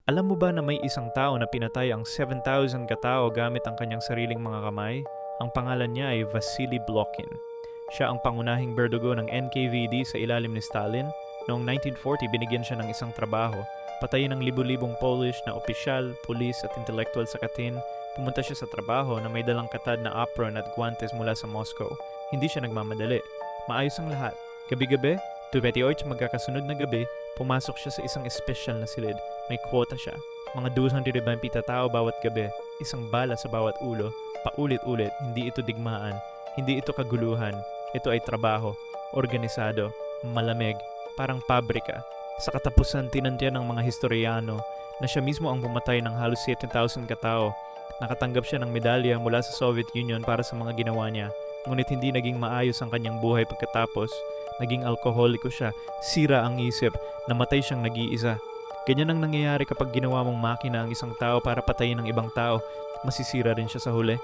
Alam mo ba na may isang tao na pinatay ang 7,000 katao gamit ang kanyang sariling mga kamay? Ang pangalan niya ay Vasily Blokhin. Siya ang pangunahing berdugo ng NKVD sa ilalim ni Stalin. Noong 1940, binigyan siya ng isang trabaho. Patayin ng libu-libong Polish na opisyal, pulis at intelektual sa Katyn. Pumunta siya sa trabaho na may dalang katad na apron at guantes mula sa Moscow. Hindi siya nagmamadali. Maayos ang lahat. Gabi-gabi, 28 magkakasunod na gabi, pumasok siya sa isang espesyal na silid. May kwota siya. Mga 220 tao bawat gabi. Isang bala sa bawat ulo. Paulit-ulit, hindi ito digmaan. Hindi ito kaguluhan. Ito ay trabaho. Organisado. Malamig. Parang pabrika. Sa katapusan, tinantya ng mga historiano na siya mismo ang pumatay ng halos 7,000 katao. Nakatanggap siya ng medalya mula sa Soviet Union para sa mga ginawa niya. Ngunit hindi naging maayos ang kanyang buhay pagkatapos. Naging alkoholiko siya, sira ang isip, namatay siyang nag-iisa. Ganyan ang nangyayari kapag ginawa mong makina ang isang tao para patayin ng ibang tao. Masisira rin siya sa huli.